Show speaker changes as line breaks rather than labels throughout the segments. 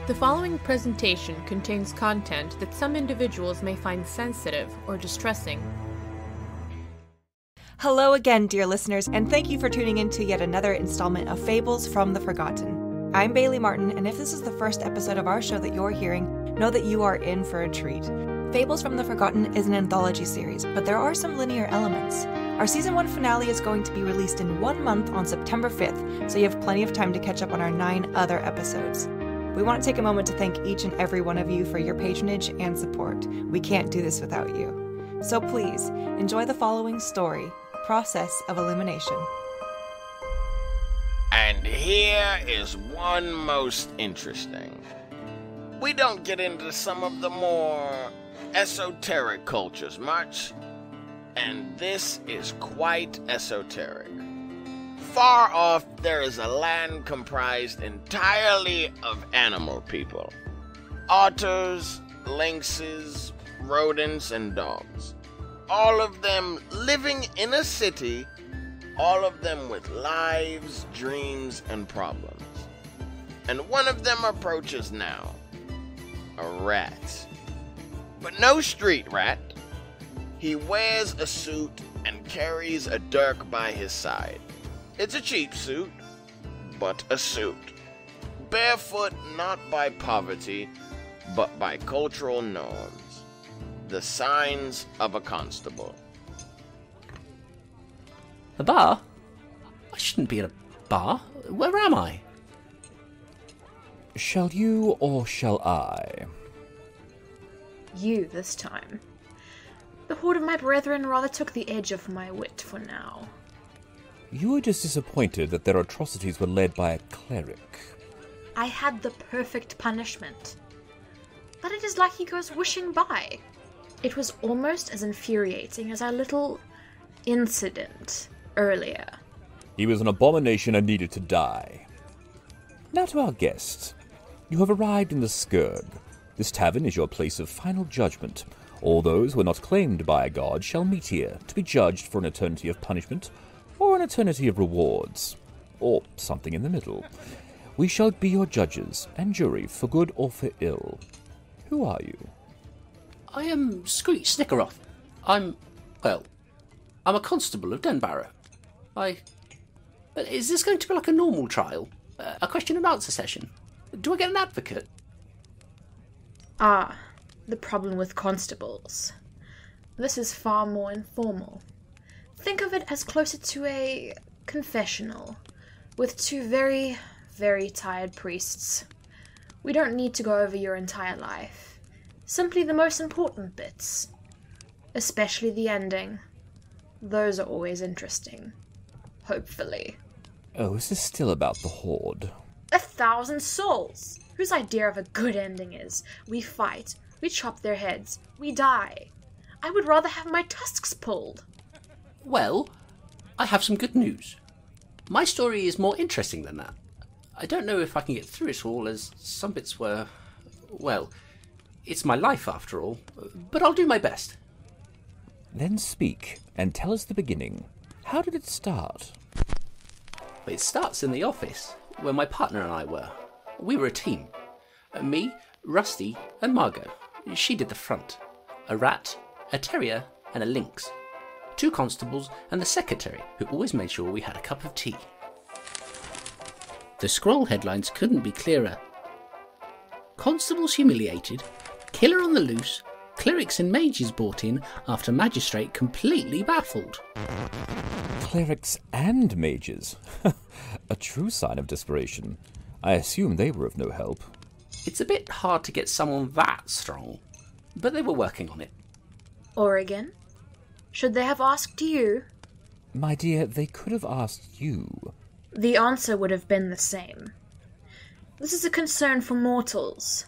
The following presentation contains content that some individuals may find sensitive or distressing.
Hello again, dear listeners, and thank you for tuning in to yet another installment of Fables from the Forgotten. I'm Bailey Martin, and if this is the first episode of our show that you're hearing, know that you are in for a treat. Fables from the Forgotten is an anthology series, but there are some linear elements. Our Season 1 finale is going to be released in 1 month on September 5th, so you have plenty of time to catch up on our 9 other episodes. We want to take a moment to thank each and every one of you for your patronage and support. We can't do this without you. So please, enjoy the following story, Process of Illumination.
And here is one most interesting. We don't get into some of the more esoteric cultures much, and this is quite esoteric. Far off, there is a land comprised entirely of animal people. Otters, lynxes, rodents, and dogs. All of them living in a city, all of them with lives, dreams, and problems. And one of them approaches now. A rat. But no street rat. He wears a suit and carries a dirk by his side. It's a cheap suit, but a suit. Barefoot not by poverty, but by cultural norms. The signs of a constable.
A bar? I shouldn't be in a bar. Where am I?
Shall you or shall I?
You this time. The horde of my brethren rather took the edge off my wit for now.
You are just disappointed that their atrocities were led by a cleric.
I had the perfect punishment. But it is like he goes whooshing by. It was almost as infuriating as our little incident earlier.
He was an abomination and needed to die. Now to our guest. You have arrived in the Scourge. This tavern is your place of final judgment. All those who are not claimed by a god shall meet here to be judged for an eternity of punishment, or an eternity of rewards, or something in the middle. We shall be your judges and jury for good or for ill. Who are you?
I am Screech Snickeroth. I'm a constable of Denbarrow. Is this going to be like a normal trial? A question and answer session? Do I get an advocate?
Ah, the problem with constables. This is far more informal. Think of it as closer to a confessional, with 2 very, very tired priests. We don't need to go over your entire life. Simply the most important bits. Especially the ending. Those are always interesting. Hopefully.
Oh, is this still about the Horde?
1,000 souls! Whose idea of a good ending is, we fight, we chop their heads, we die. I would rather have my tusks pulled.
Well, I have some good news. My story is more interesting than that. I don't know if I can get through it all, as some bits were... well, it's my life after all, but I'll do my best.
Then speak, and tell us the beginning. How did it start?
It starts in the office, where my partner and I were. We were a team. Me, Rusty, and Margot. She did the front. A rat, a terrier, and a lynx. 2 constables, and the secretary, who always made sure we had a cup of tea. The scroll headlines couldn't be clearer. Constables humiliated, killer on the loose, clerics and mages brought in after magistrate completely baffled.
Clerics and mages? A true sign of desperation. I assume they were of no help.
It's a bit hard to get someone that strong, but they were working on it.
Oregon? Should they have asked you?
My dear, they could have asked you.
The answer would have been the same. This is a concern for mortals.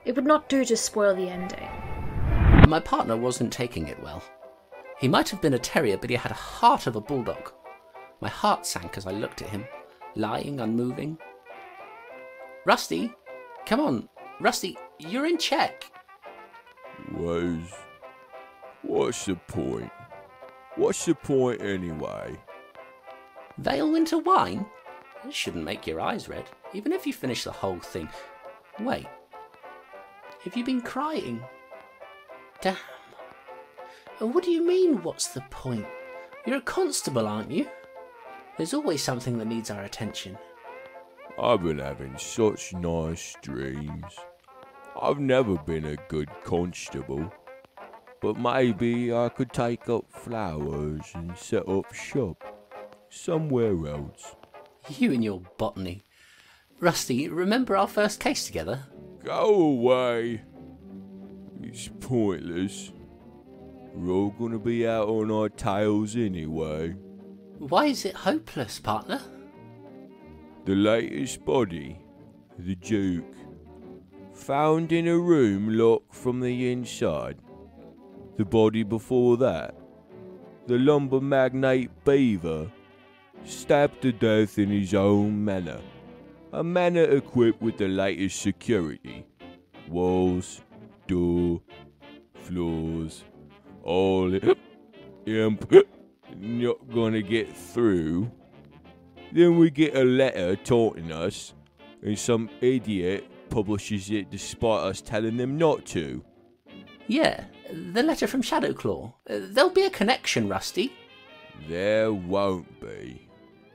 It would not do to spoil the ending.
My partner wasn't taking it well. He might have been a terrier, but he had a heart of a bulldog. My heart sank as I looked at him, lying unmoving. Rusty, come on. Rusty, you're in check.
What's the point? What's the point anyway?
Vale Winter wine? This shouldn't make your eyes red, even if you finish the whole thing. Wait, Have you been crying? Damn. And what do you mean, what's the point? You're a constable, aren't you? There's always something that needs our attention.
I've been having such nice dreams. I've never been a good constable, but maybe I could take up flowers and set up shop somewhere else.
You and your botany. Rusty, remember our first case together?
Go away. It's pointless. We're all gonna be out on our tails anyway.
Why is it hopeless, partner?
The latest body, the Duke, found in a room locked from the inside. The body before that, the lumber magnate Beaver, stabbed to death in his own manor. A manor equipped with the latest security. Walls, door, floors, all imp not gonna get through. Then we get a letter taunting us, and some idiot publishes it despite us telling them not to.
Yeah, the letter from Shadowclaw. There'll be a connection, Rusty.
There won't be.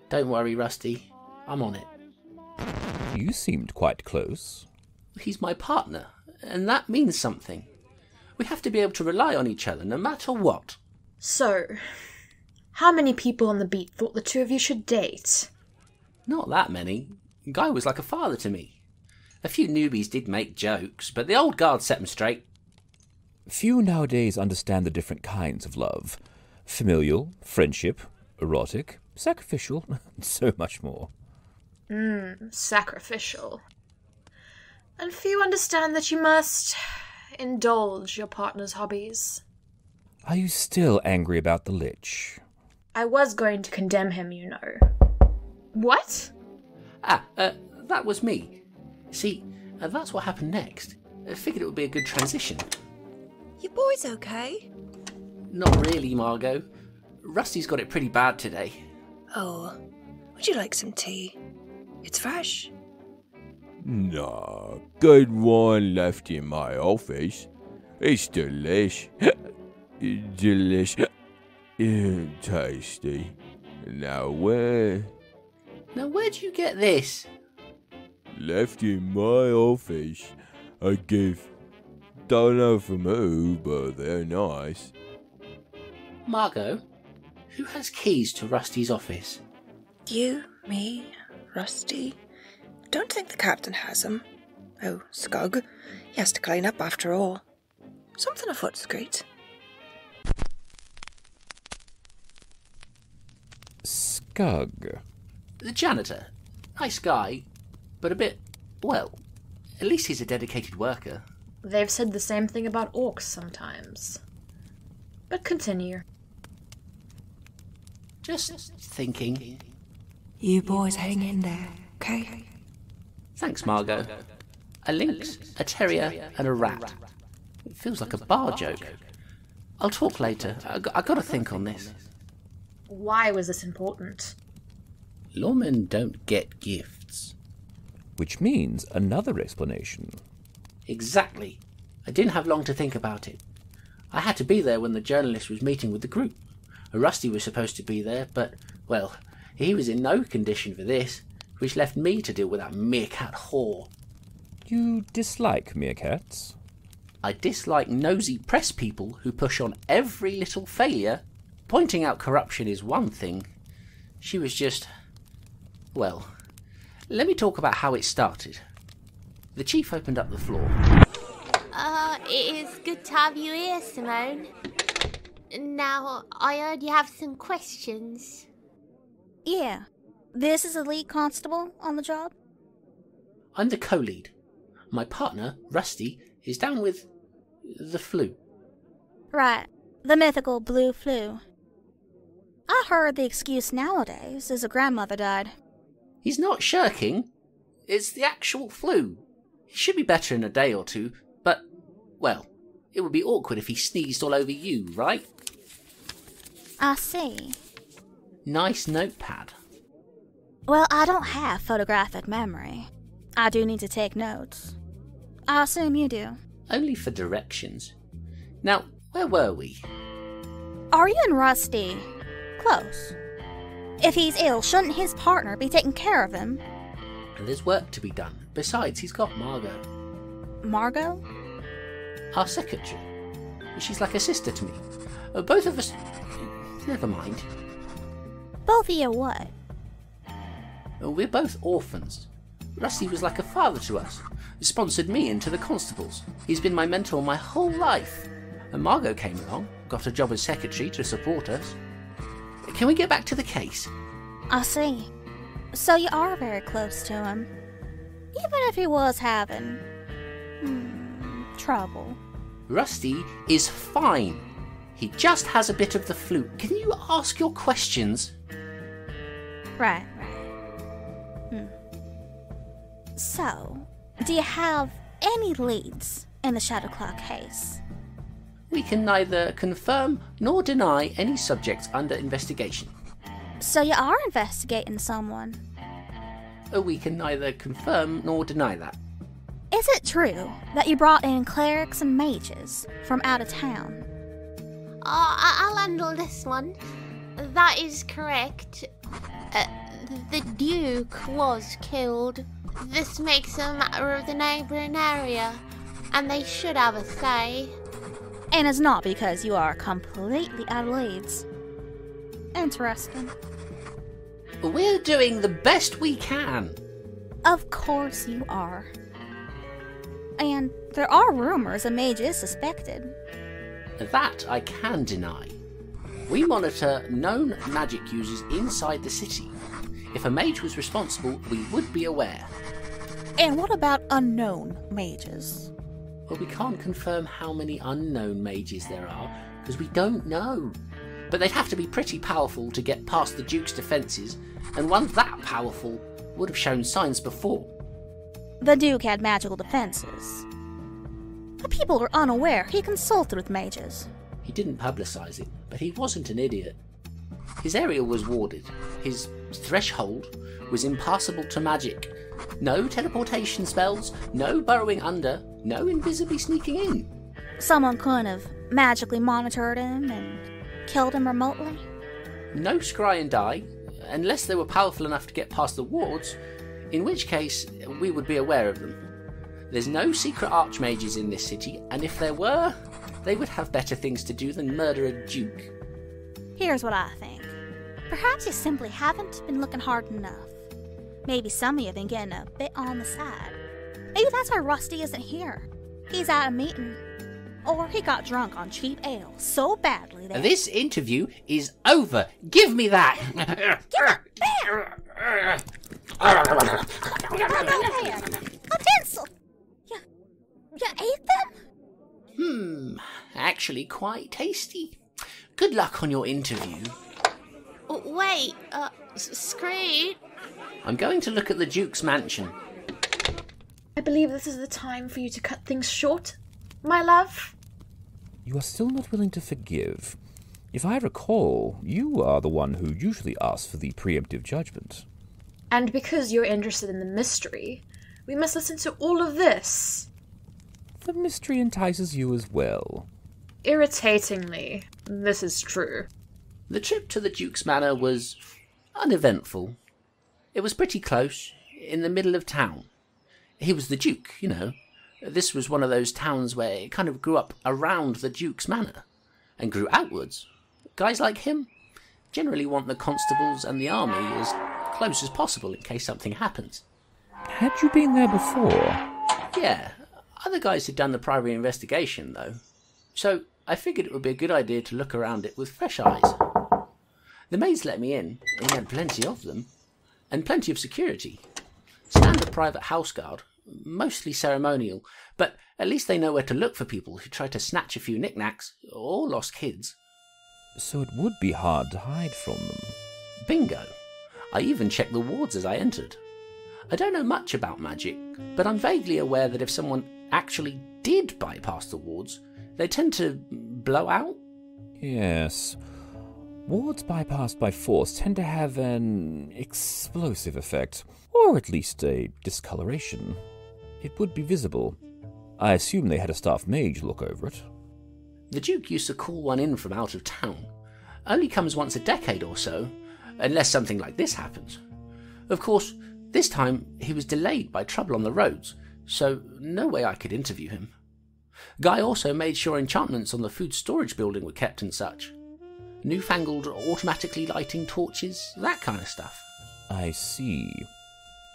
Don't worry, Rusty. I'm on it.
You seemed quite close.
He's my partner, and that means something. We have to be able to rely on each other no matter what.
So, how many people on the beat thought the two of you should date?
Not that many. Guy was like a father to me. A few newbies did make jokes, but the old guard set 'em straight.
Few nowadays understand the different kinds of love. Familial, friendship, erotic, sacrificial, and so much more.
Sacrificial. And few understand that you must indulge your partner's hobbies.
Are you still angry about the Lich?
I was going to condemn him, you know. What?
That was me. See, that's what happened next. I figured it would be a good transition.
You boys okay?
Not really, Margot. Rusty's got it pretty bad today.
Oh, would you like some tea? It's fresh.
Nah, good wine left in my office. It's delish. Delish. Tasty. Now where'd
you get this?
left in my office. A gift. Don't know from who, but they're nice.
Margot, who has keys to Rusty's office?
You, me, Rusty. Don't think the captain has them. Oh, Scug. He has to clean up after all. Something afoot's great.
Scug.
The janitor. Nice guy, but a bit, well, at least he's a dedicated worker.
They've said the same thing about orcs sometimes. But continue.
Just thinking.
You boys hang in there, okay?
Thanks, Margot. A lynx, a terrier, and a rat. It feels like a bar joke. I'll talk later. I gotta think on this.
Why was this important?
Lawmen don't get gifts.
Which means another explanation.
Exactly. I didn't have long to think about it. I had to be there when the journalist was meeting with the group. Rusty was supposed to be there, but, well, he was in no condition for this, which left me to deal with that meerkat whore.
You dislike meerkats?
I dislike nosy press people who push on every little failure. Pointing out corruption is one thing. She was just... well, let me talk about how it started. The chief opened up the floor.
It is good to have you here, Simone. Now, I heard you have some questions.
Yeah. This is a lead constable on the job?
I'm the co-lead. My partner, Rusty, is down with the flu.
Right. The mythical blue flu. I heard the excuse nowadays is a grandmother died.
He's not shirking. It's the actual flu. He should be better in a day or two, but, well, it would be awkward if he sneezed all over you, right?
I see.
Nice notepad.
Well, I don't have photographic memory. I do need to take notes. I assume you do.
only for directions. Now, where were we?
Are you and Rusty close? If he's ill, shouldn't his partner be taking care of him?
There's work to be done. Besides, he's got Margot.
Margot?
Our secretary. She's like a sister to me. Both of us... Never mind.
Both of you what?
We're both orphans. Rusty was like a father to us. He sponsored me into the constables. He's been my mentor my whole life. And Margot came along, got a job as secretary to support us. Can we get back to the case?
I see. So you are very close to him. Even if he was having... trouble.
Rusty is fine. He just has a bit of the flu. Can you ask your questions?
Right. So, do you have any leads in the Shadow Claw case?
We can neither confirm nor deny any subjects under investigation.
So you are investigating someone?
We can neither confirm nor deny that.
Is it true that you brought in clerics and mages from out of town?
I'll handle this one. That is correct. The Duke was killed. This makes a matter of the neighbouring area, and they should have a say.
And it's not because you are completely out of leads. Interesting.
We're doing the best we can.
Of course you are. And there are rumors a mage is suspected.
That I can deny. We monitor known magic users inside the city. If a mage was responsible, we would be aware.
And what about unknown mages?
Well, we can't confirm how many unknown mages there are, because we don't know. But they'd have to be pretty powerful to get past the Duke's defences, and one that powerful would have shown signs before.
The Duke had magical defences. The people were unaware he consulted with mages.
He didn't publicise it, but he wasn't an idiot. His area was warded. His threshold was impassable to magic. No teleportation spells, no burrowing under, no invisibly sneaking in.
Someone couldn't have magically monitored him and killed him remotely?
No scry and die, unless they were powerful enough to get past the wards, in which case we would be aware of them. There's no secret archmages in this city, and if there were, they would have better things to do than murder a duke.
Here's what I think. Perhaps you simply haven't been looking hard enough. Maybe some of you have been getting a bit on the side. Maybe that's why Rusty isn't here. He's at a meeting. Or he got drunk on cheap ale so badly that...
This interview is over. Give me that!
Give it back! A pencil! You ate them?
Actually quite tasty. Good luck on your interview.
Wait, Screed?
I'm going to look at the Duke's mansion.
I believe this is the time for you to cut things short, my love.
You are still not willing to forgive. If I recall, you are the one who usually asks for the preemptive judgment.
And because you're interested in the mystery, we must listen to all of this.
The mystery entices you as well.
Irritatingly, this is true.
The trip to the Duke's manor was uneventful. It was pretty close, in the middle of town. He was the Duke, you know. This was one of those towns where it kind of grew up around the Duke's manor, and grew outwards. Guys like him generally want the constables and the army as close as possible in case something happens.
Had you been there before?
Yeah, other guys had done the primary investigation, though. So I figured it would be a good idea to look around it with fresh eyes. The maids let me in, and he had plenty of them, and plenty of security. Standard private house guard, mostly ceremonial, but at least they know where to look for people who try to snatch a few knickknacks, or lost kids.
So it would be hard to hide from them.
Bingo. I even checked the wards as I entered. I don't know much about magic, but I'm vaguely aware that if someone actually did bypass the wards, they tend to blow out.
Yes. Wards bypassed by force tend to have an explosive effect, or at least a discoloration. It would be visible. I assume they had a staff mage look over it.
The Duke used to call one in from out of town. Only comes once a decade or so, unless something like this happens. Of course, this time he was delayed by trouble on the roads, so no way I could interview him. Guy also made sure enchantments on the food storage building were kept and such. Newfangled automatically lighting torches, that kind of stuff.
I see.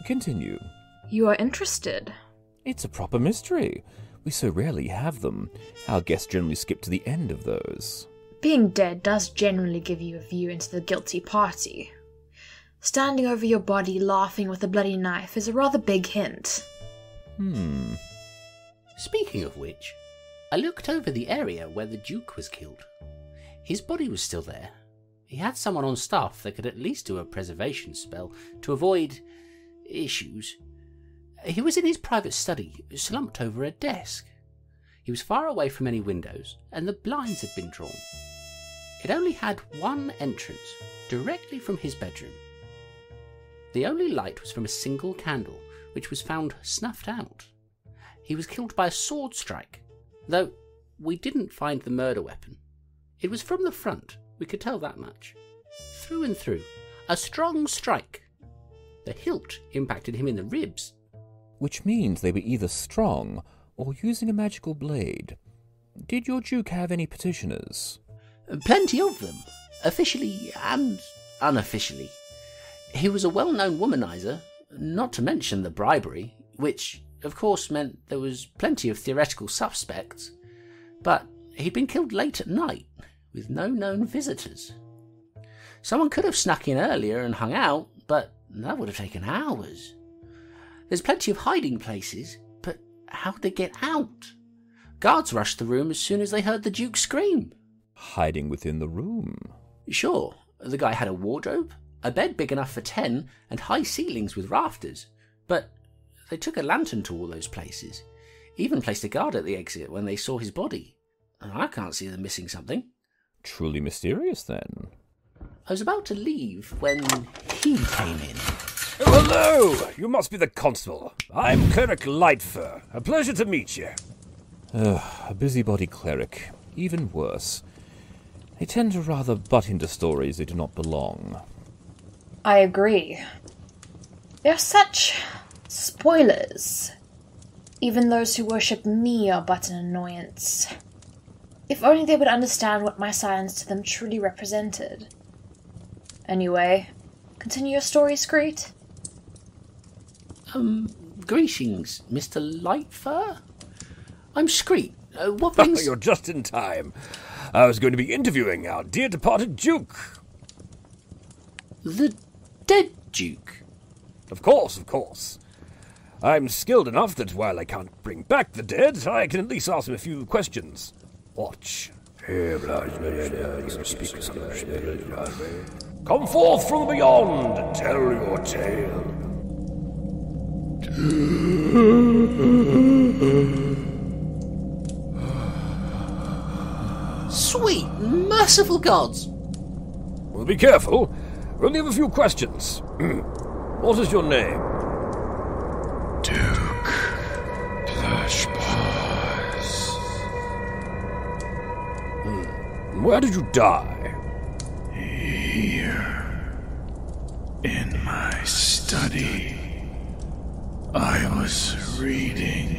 Continue.
You are interested?
It's a proper mystery. We so rarely have them. Our guests generally skip to the end of those.
Being dead does generally give you a view into the guilty party. Standing over your body laughing with a bloody knife is a rather big hint.
Speaking of which, I looked over the area where the Duke was killed. His body was still there. He had someone on staff that could at least do a preservation spell to avoid issues. He was in his private study, slumped over a desk. He was far away from any windows, and the blinds had been drawn. It only had one entrance, directly from his bedroom. The only light was from a single candle, which was found snuffed out. He was killed by a sword strike, though we didn't find the murder weapon. It was from the front, we could tell that much. Through and through, a strong strike. The hilt impacted him in the ribs.
Which means they were either strong or using a magical blade. Did your Duke have any petitioners?
Plenty of them, officially and unofficially. He was a well-known womanizer, not to mention the bribery, which, of course, meant there was plenty of theoretical suspects. But he'd been killed late at night, with no known visitors. Someone could have snuck in earlier and hung out, but that would have taken hours. There's plenty of hiding places, but how'd they get out? Guards rushed the room as soon as they heard the Duke scream.
Hiding within the room?
Sure, the guy had a wardrobe, a bed big enough for 10, and high ceilings with rafters. But they took a lantern to all those places, even placed a guard at the exit when they saw his body. I can't see them missing something.
Truly mysterious, then.
I was about to leave when he came in.
Oh, hello! You must be the constable. I'm Cleric Lightfur. A pleasure to meet you.
A busybody cleric. Even worse. They tend to rather butt into stories they do not belong.
I agree. They're such spoilers. Even those who worship me are but an annoyance. If only they would understand what my silence to them truly represented. Anyway, continue your story, Screet.
Greetings, Mr. Lightfur? I'm Screet. What brings...
You're just in time. I was going to be interviewing our dear departed Duke.
The dead Duke?
Of course. I'm skilled enough that while I can't bring back the dead, I can at least ask him a few questions. Watch. Come forth from beyond and tell your tale.
Sweet, merciful gods!
Well, be careful. We only have a few questions. What is your name?
Duke Plushpaws.
Where did you die?
Here. In my study. I was reading.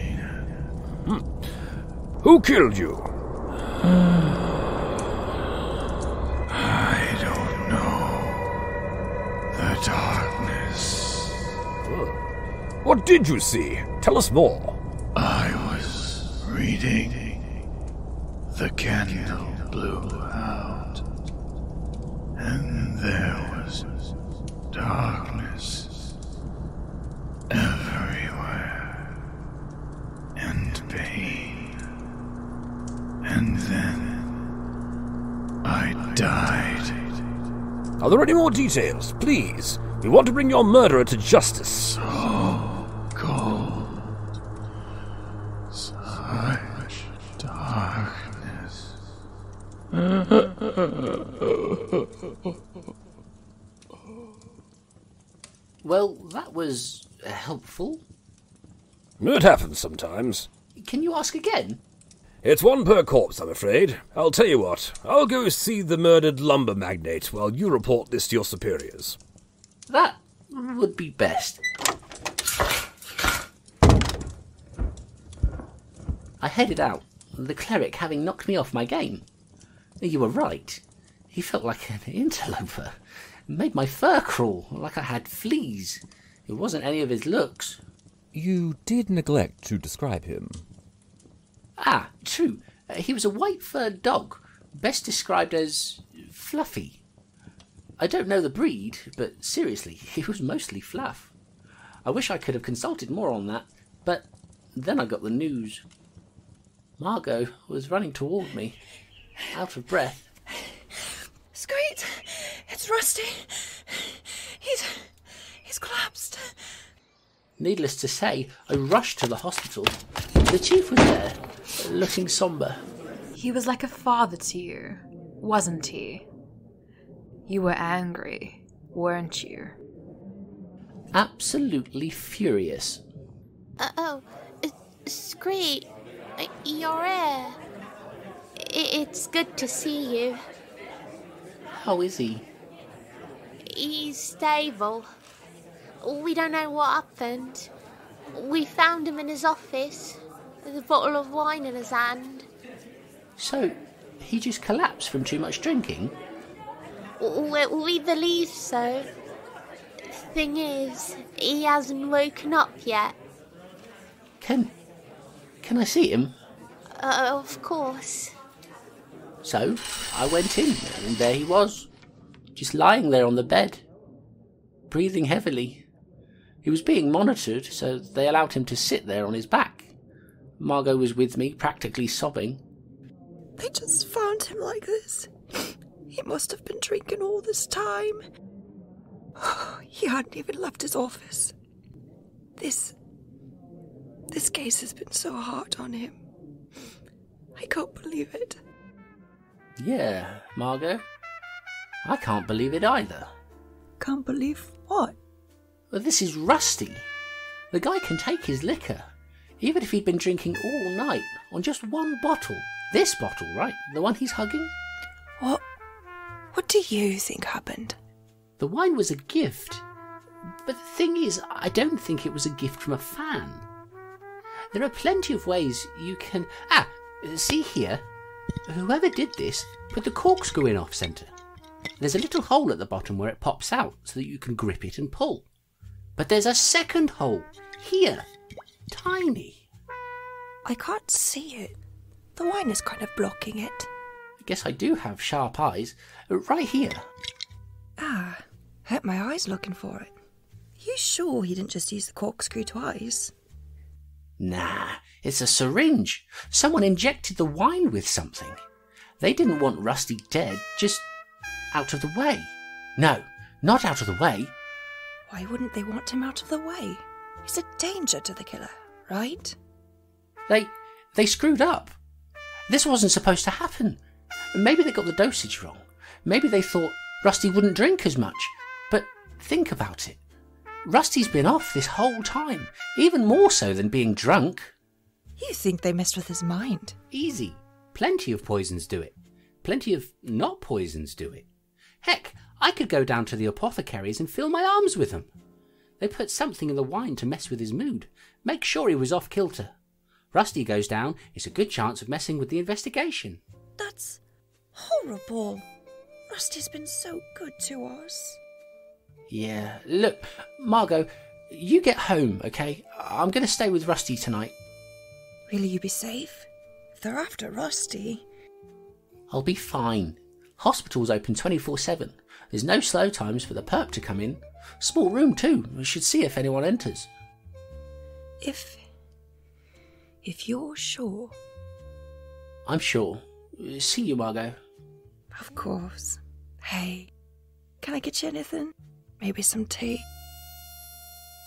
Who killed you?
I don't know. The darkness.
What did you see? Tell us more.
I was reading. The candle blew out. And there was darkness everywhere. And pain. And then I died.
Are there any more details? Please. We want to bring your murderer to justice.
So cold. Such darkness.
Well, that was helpful.
It happens sometimes.
Can you ask again?
It's one per corpse, I'm afraid. I'll tell you what. I'll go see the murdered lumber magnate while you report this to your superiors.
That would be best. I headed out, the cleric having knocked me off my game. You were right. He felt like an interloper. Made my fur crawl, like I had fleas. It wasn't any of his looks.
You did neglect to describe him.
Ah, true. He was a white-furred dog, best described as fluffy. I don't know the breed, but seriously, he was mostly fluff. I wish I could have consulted more on that, but then I got the news. Margot was running toward me, out of breath.
Squeet! It's Rusty! He's collapsed.
Needless to say, I rushed to the hospital. The chief was there, looking sombre.
He was like a father to you, wasn't he? You were angry, weren't you?
Absolutely furious.
Screet, you're here. It's good to see you.
How is he?
He's stable. We don't know what happened. We found him in his office, with a bottle of wine in his hand.
So, he just collapsed from too much drinking?
We believe so. Thing is, he hasn't woken up yet.
Can I see him?
Of course.
So, I went in, and there he was, just lying there on the bed, breathing heavily. He was being monitored, so they allowed him to sit there on his back. Margot was with me, practically sobbing.
They just found him like this. He must have been drinking all this time. He hadn't even left his office. This case has been so hard on him. I can't believe it.
Yeah, Margot. I can't believe it either.
Can't believe what?
Well, this is Rusty. The guy can take his liquor, even if he'd been drinking all night on just one bottle. This bottle, right? The one he's hugging?
What do you think happened?
The wine was a gift. But the thing is, I don't think it was a gift from a fan. There are plenty of ways you can... see here. Whoever did this put the corkscrew in off-centre. There's a little hole at the bottom where it pops out so that you can grip it and pull. But there's a second hole, here, tiny.
I can't see it. The wine is kind of blocking it.
I guess I do have sharp eyes. Right here.
Hurt my eyes looking for it. You sure he didn't just use the corkscrew twice?
Nah, it's a syringe. Someone injected the wine with something. They didn't want Rusty dead, just out of the way. No, not out of the way.
Why wouldn't they want him out of the way? He's a danger to the killer, right?
They screwed up. This wasn't supposed to happen. Maybe they got the dosage wrong. Maybe they thought Rusty wouldn't drink as much. But think about it. Rusty's been off this whole time, even more so than being drunk.
You think they messed with his mind?
Easy. Plenty of poisons do it. Plenty of not poisons do it. Heck, I could go down to the apothecary's and fill my arms with them. They put something in the wine to mess with his mood, make sure he was off kilter. Rusty goes down, it's a good chance of messing with the investigation.
That's horrible. Rusty's been so good to us.
Yeah, look, Margot, you get home, okay? I'm going to stay with Rusty tonight.
Will you be safe? If they're after Rusty...
I'll be fine. Hospital's open 24/7. There's no slow times for the perp to come in. Small room too. We should see if anyone enters.
If you're sure...
I'm sure. See you, Margot.
Of course. Hey, can I get you anything? Maybe some tea?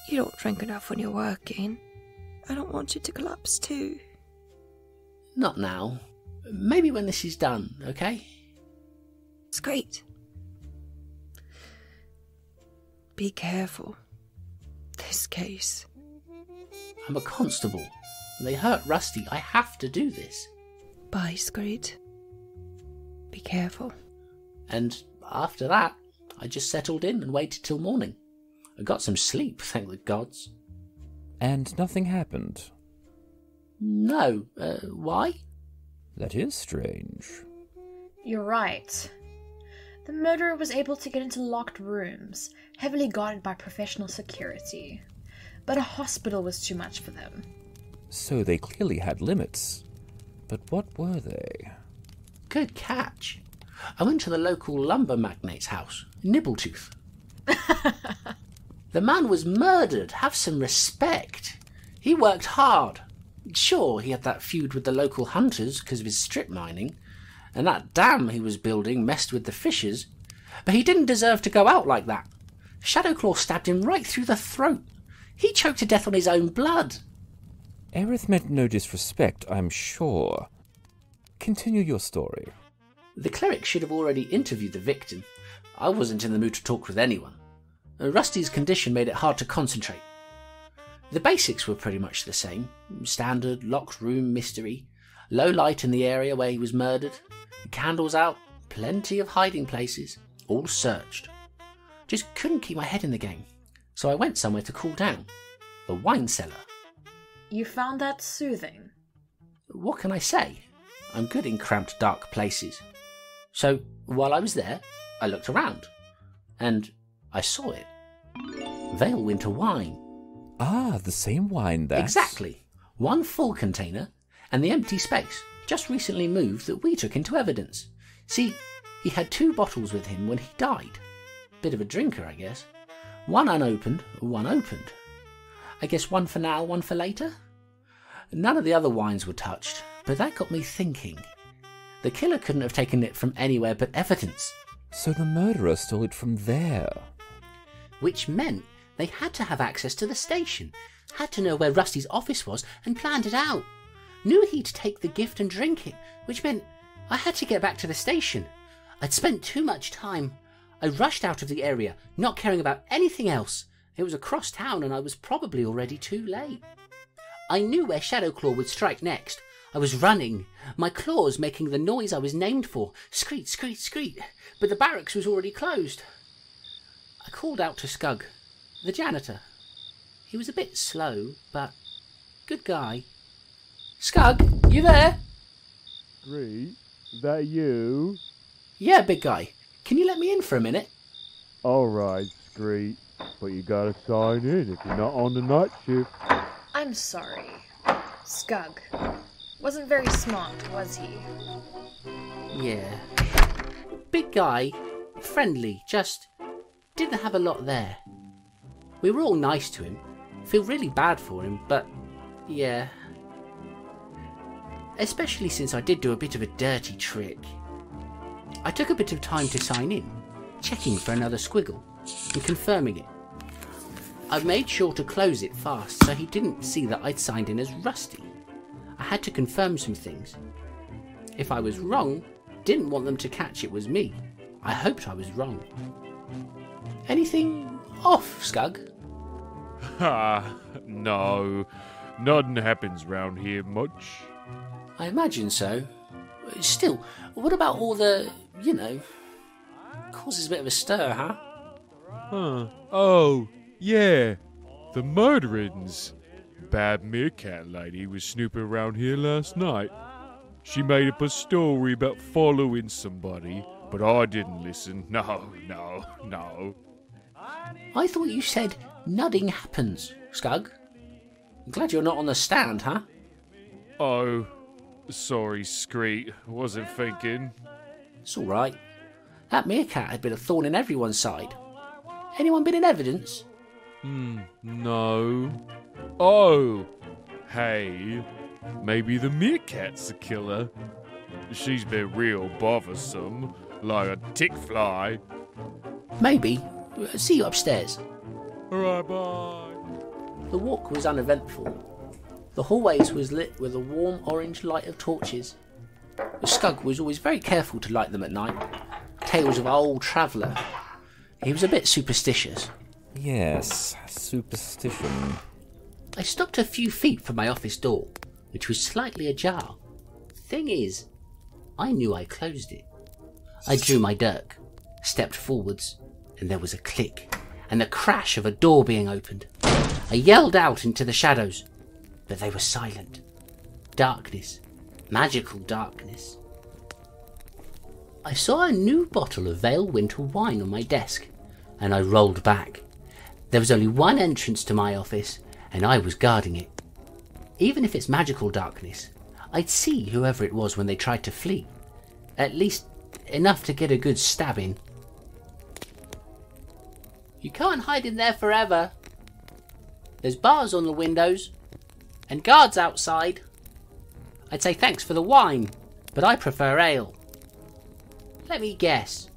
You don't drink enough when you're working. I don't want you to collapse too.
Not now. Maybe when this is done, okay?
It's great. Be careful. This case.
I'm a constable. They hurt Rusty. I have to do this.
Bye, Screed. Be careful.
And after that, I just settled in and waited till morning. I got some sleep, thank the gods.
And nothing happened.
No, why?
That is strange.
You're right. The murderer was able to get into locked rooms, heavily guarded by professional security. But a hospital was too much for them.
So they clearly had limits. But what were they?
Good catch. I went to the local lumber magnate's house, Nibbletooth. The man was murdered. Have some respect. He worked hard. Sure, he had that feud with the local hunters because of his strip mining, and that dam he was building messed with the fishers, but he didn't deserve to go out like that. Shadowclaw stabbed him right through the throat. He choked to death on his own blood.
Aerith meant no disrespect, I'm sure. Continue your story.
The cleric should have already interviewed the victim. I wasn't in the mood to talk with anyone. Rusty's condition made it hard to concentrate. The basics were pretty much the same. Standard, locked room mystery, low light in the area where he was murdered, candles out, plenty of hiding places, all searched. Just couldn't keep my head in the game, so I went somewhere to cool down. The wine cellar.
You found that soothing?
What can I say? I'm good in cramped, dark places. So, while I was there, I looked around, and I saw it. Vale Winter wine.
Ah, the same wine that...
Exactly. One full container, and the empty space, just recently moved, that we took into evidence. See, he had 2 bottles with him when he died. Bit of a drinker, I guess. One unopened, one opened. I guess one for now, one for later? None of the other wines were touched, but that got me thinking. The killer couldn't have taken it from anywhere but evidence.
So the murderer stole it from there.
Which meant they had to have access to the station, had to know where Rusty's office was and planned it out. Knew he'd take the gift and drink it, which meant I had to get back to the station. I'd spent too much time. I rushed out of the area, not caring about anything else. It was across town and I was probably already too late. I knew where Shadowclaw would strike next. I was running, my claws making the noise I was named for. Screet, screet, screet. But the barracks was already closed. I called out to Scug, the janitor. He was a bit slow, but good guy. Scug, you there?
Screet, is that you?
Yeah, big guy. Can you let me in for a minute?
Alright, Screet, but you gotta sign in if you're not on the night shift.
I'm sorry. Scug. Wasn't very smart, was he?
Yeah. Big guy, friendly, just didn't have a lot there. We were all nice to him. Feel really bad for him, but yeah. Especially since I did do a bit of a dirty trick. I took a bit of time to sign in, checking for another squiggle and confirming it. I made sure to close it fast so he didn't see that I'd signed in as Rusty. I had to confirm some things. If I was wrong, didn't want them to catch it was me. I hoped I was wrong. Anything off, Scug?
Ha, no. Nothing happens round here much.
I imagine so. Still, what about all the, causes a bit of a stir, huh?
Huh. Oh, yeah. The murderings. Bad meerkat lady was snooping around here last night. She made up a story about following somebody, but I didn't listen. No.
I thought you said nothing happens, Scug. I'm glad you're not on the stand, huh?
Oh, sorry, Screet. Wasn't thinking.
It's all right. That meerkat had been a thorn in everyone's side. Anyone been in evidence?
No. Oh, hey, maybe the meerkat's the killer. She's been real bothersome, like a tick fly.
Maybe. See you upstairs.
Alright, bye.
The walk was uneventful. The hallways was lit with a warm orange light of torches. The Scug was always very careful to light them at night. Tales of old traveller. He was a bit superstitious.
Yes, superstition.
I stopped a few feet from my office door. which was slightly ajar. Thing is, I knew I closed it. I drew my dirk, stepped forwards, and there was a click and the crash of a door being opened. I yelled out into the shadows, but they were silent. Darkness, magical darkness. I saw a new bottle of Vale Winter wine on my desk, and I rolled back. There was only one entrance to my office, and I was guarding it. Even if it's magical darkness, I'd see whoever it was when they tried to flee. At least enough to get a good stab in. You can't hide in there forever. There's bars on the windows, and guards outside. I'd say thanks for the wine, but I prefer ale. Let me guess.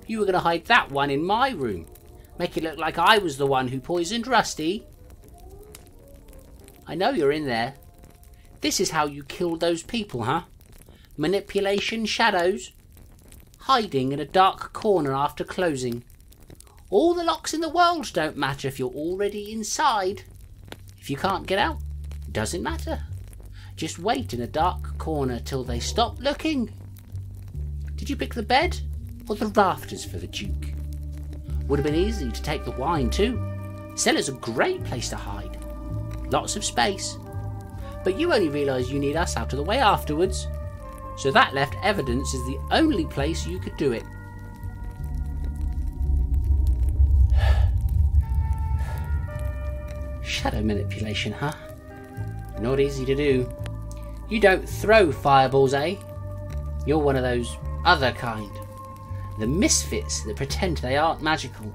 You were going to hide that one in my room. Make it look like I was the one who poisoned Rusty. I know you're in there. This is how you killed those people, huh? Manipulation shadows. Hiding in a dark corner after closing. All the locks in the world don't matter if you're already inside. If you can't get out, it doesn't matter. Just wait in a dark corner till they stop looking. Did you pick the bed or the rafters for the Duke? Would have been easy to take the wine too. Cellar's a great place to hide. Lots of space. But you only realise you need us out of the way afterwards. So that left evidence as the only place you could do it. Shadow manipulation, huh? Not easy to do. You don't throw fireballs, eh? You're one of those other kind. The misfits that pretend they aren't magical.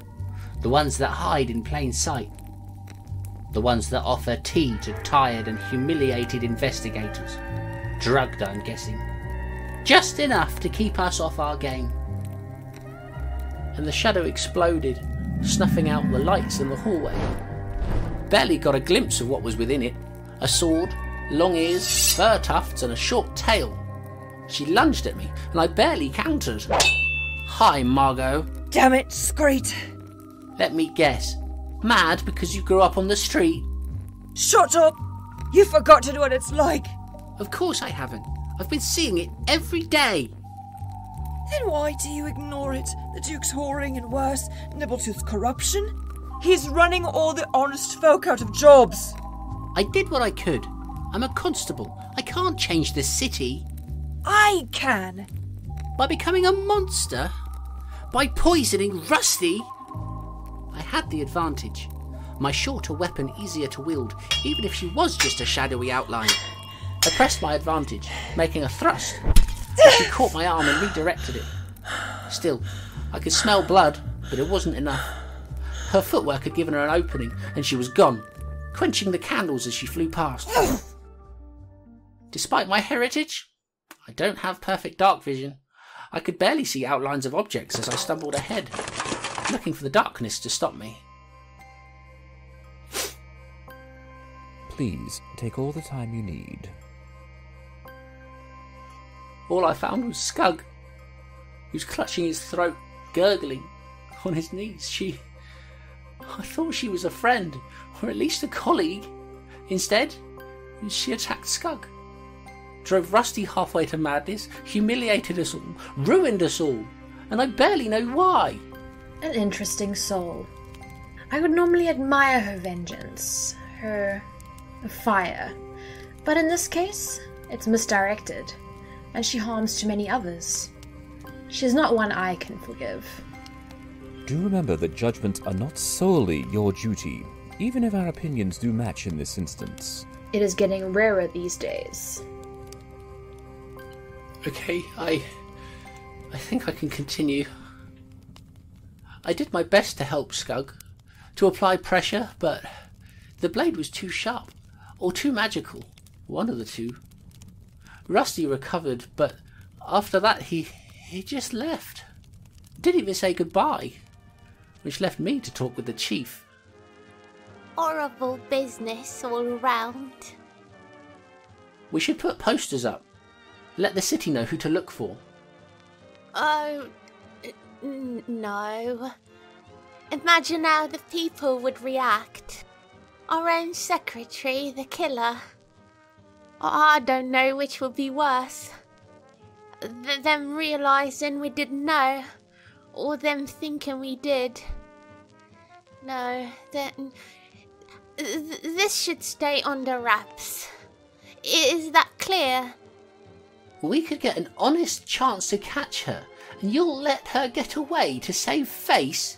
The ones that hide in plain sight. The ones that offer tea to tired and humiliated investigators. Drugged, I'm guessing. Just enough to keep us off our game. And the shadow exploded, snuffing out the lights in the hallway. Barely got a glimpse of what was within it. A sword, long ears, fur tufts and a short tail. She lunged at me and I barely countered. Hi, Margot.
Damn it, Screet.
Let me guess. Mad because you grew up on the street?
Shut up! You've forgotten what it's like.
Of course I haven't. I've been seeing it every day.
Then why do you ignore it? The Duke's whoring and worse, Nibbletooth's corruption? He's running all the honest folk out of jobs.
I did what I could. I'm a constable. I can't change this city.
I can.
By becoming a monster? By poisoning Rusty? I had the advantage. My shorter weapon easier to wield, even if she was just a shadowy outline. I pressed my advantage, making a thrust. She caught my arm and redirected it. Still, I could smell blood, but it wasn't enough. Her footwork had given her an opening, and she was gone, quenching the candles as she flew past. Despite my heritage, I don't have perfect dark vision. I could barely see outlines of objects as I stumbled ahead, looking for the darkness to stop me.
Please take all the time you need.
All I found was Scug. He was clutching his throat, gurgling, on his knees. I thought she was a friend, or at least a colleague. Instead, she attacked Scug. Drove Rusty halfway to madness, humiliated us all, ruined us all, and I barely know why.
An interesting soul. I would normally admire her vengeance, her fire. But in this case, it's misdirected, and she harms too many others. She's not one I can forgive.
Do remember that judgments are not solely your duty, even if our opinions do match in this instance.
It is getting rarer these days.
Okay, I think I can continue. I did my best to help Scug, to apply pressure, but the blade was too sharp, or too magical, one of the two. Rusty recovered, but after that he just left. Didn't even say goodbye, which left me to talk with the chief.
Horrible business all round.
We should put posters up. Let the city know who to look for.
Oh, no. Imagine how the people would react. Our own secretary, the killer. I don't know which would be worse. Them realising we didn't know, or them thinking we did. No, this should stay under wraps. Is that clear?
We could get an honest chance to catch her, and you'll let her get away to save face?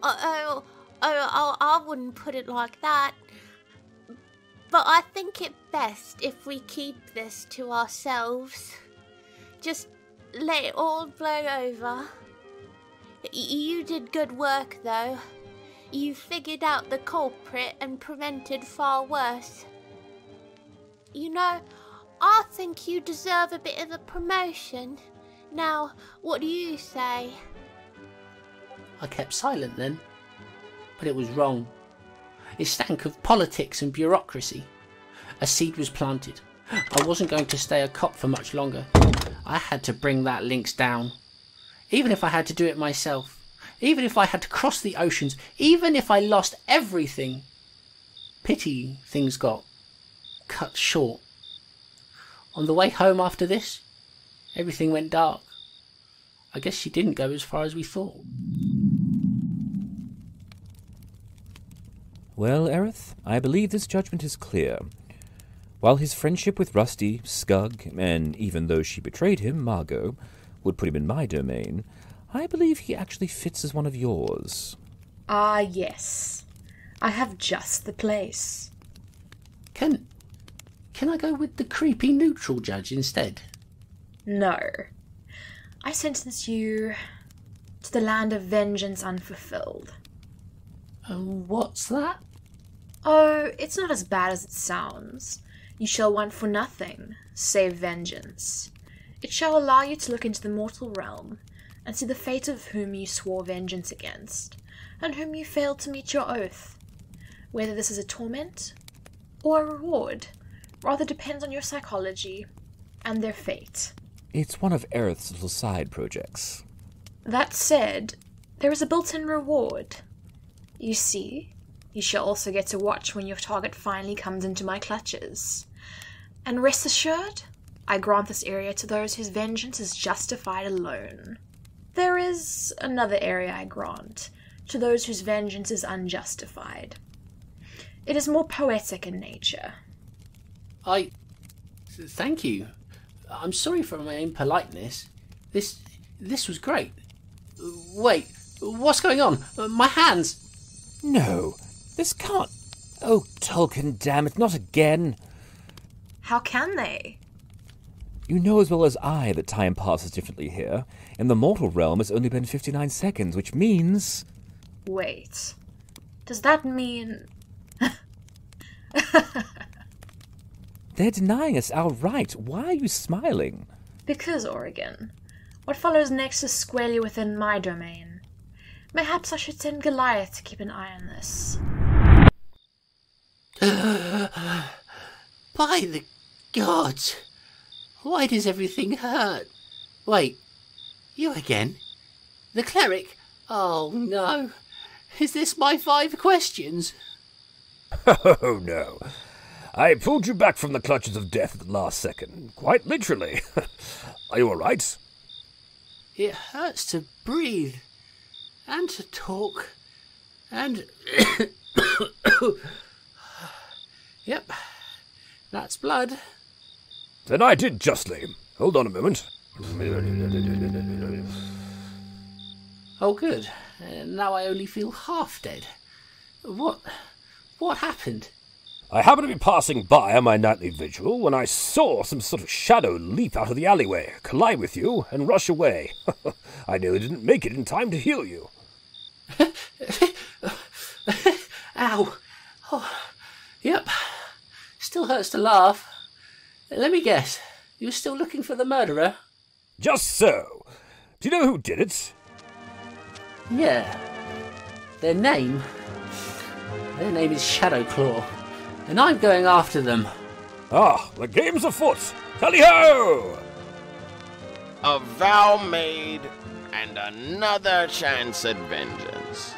I wouldn't put it like that. But I think it best if we keep this to ourselves. Just let it all blow over. You did good work, though. You figured out the culprit and prevented far worse. You know, I think you deserve a bit of a promotion. Now, what do you say?
I kept silent then, but it was wrong. It stank of politics and bureaucracy. A seed was planted. I wasn't going to stay a cop for much longer. I had to bring that lynx down. Even if I had to do it myself. Even if I had to cross the oceans. Even if I lost everything. Pity things got cut short. On the way home after this, everything went dark. I guess she didn't go as far as we thought.
Well, Aerith, I believe this judgment is clear. While his friendship with Rusty, Scug, and even though she betrayed him, Margot, would put him in my domain, I believe he actually fits as one of yours.
Ah, yes. I have just the place.
Can I go with the creepy neutral judge instead?
No. I sentence you to the land of vengeance unfulfilled.
What's that?
Oh, it's not as bad as it sounds. You shall want for nothing, save vengeance. It shall allow you to look into the mortal realm, and see the fate of whom you swore vengeance against, and whom you failed to meet your oath. Whether this is a torment, or a reward, rather depends on your psychology, and their fate.
It's one of Aerith's little side projects.
That said, there is a built-in reward. You see, you shall also get to watch when your target finally comes into my clutches. And rest assured, I grant this area to those whose vengeance is justified alone. There is another area I grant to those whose vengeance is unjustified. It is more poetic in nature.
Thank you. I'm sorry for my impoliteness. This was great. Wait, what's going on? My hands!
No, this can't... Oh, Tolkien, damn it, not again.
How can they?
You know as well as I that time passes differently here. In the mortal realm, it's only been 59 seconds, which means...
Wait. Does that mean...
They're denying us outright. Why are you smiling?
Because, Oregon, what follows next is squarely within my domain. Perhaps I should send Goliath to keep an eye on this.
By the gods! Why does everything hurt? Wait, you again? The cleric? Oh no. Is this my 5 questions?
Oh no. I pulled you back from the clutches of death at the last second. Quite literally. Are you alright?
It hurts to breathe. And to talk. And... Yep. That's blood.
Then I did justly. Hold on a moment.
Oh, good. Now I only feel half dead. What happened?
I happened to be passing by on my nightly vigil when I saw some sort of shadow leap out of the alleyway, collide with you, and rush away. I nearly didn't make it in time to heal you.
Ow. Oh. Yep. Still hurts to laugh. Let me guess. You're still looking for the murderer?
Just so. Do you know who did it?
Yeah. Their name is Shadowclaw. And I'm going after them.
Ah, the game's afoot. Tally-ho!
A vow made and another chance at vengeance.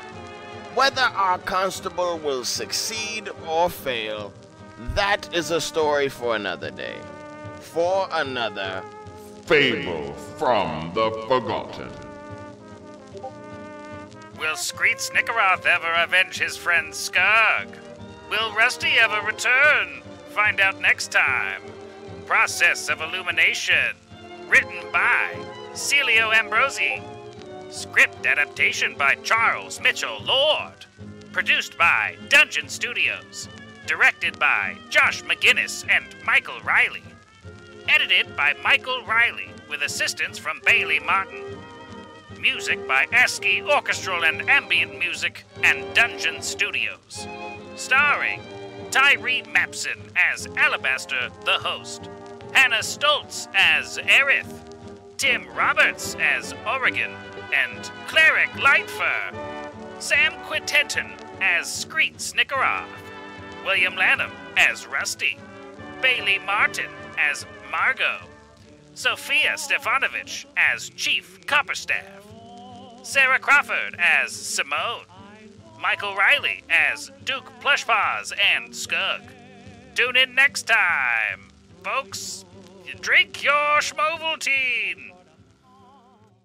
Whether our constable will succeed or fail, that is a story for another day. For another
Fable from the Forgotten.
Will Screet Snickeroth ever avenge his friend Skug? Will Rusty ever return? Find out next time. Process of Illumination. Written by Celio Ambrosi. Script adaptation by Charles Mitchell Lord. Produced by Dungeon Studios. Directed by Josh McGinnis and Michael Riley. Edited by Michael Riley with assistance from Bailey Martin. Music by ASCII Orchestral and Ambient Music and Dungeon Studios. Starring Tyree Mapson as Alabaster the host, Hannah Stoltz as Aerith, Tim Roberts as Oregon and Cleric Lightfur, Sam Quintenton as Screet Snickeroth, William Lanham as Rusty, Bailey Martin as Margot, Sophia Stefanovic as Chief Copperstaff, Sarah Crawford as Simone, Michael Riley as Duke Plushpaws and Skug. Tune in next time, folks. Drink your Schmovaltine.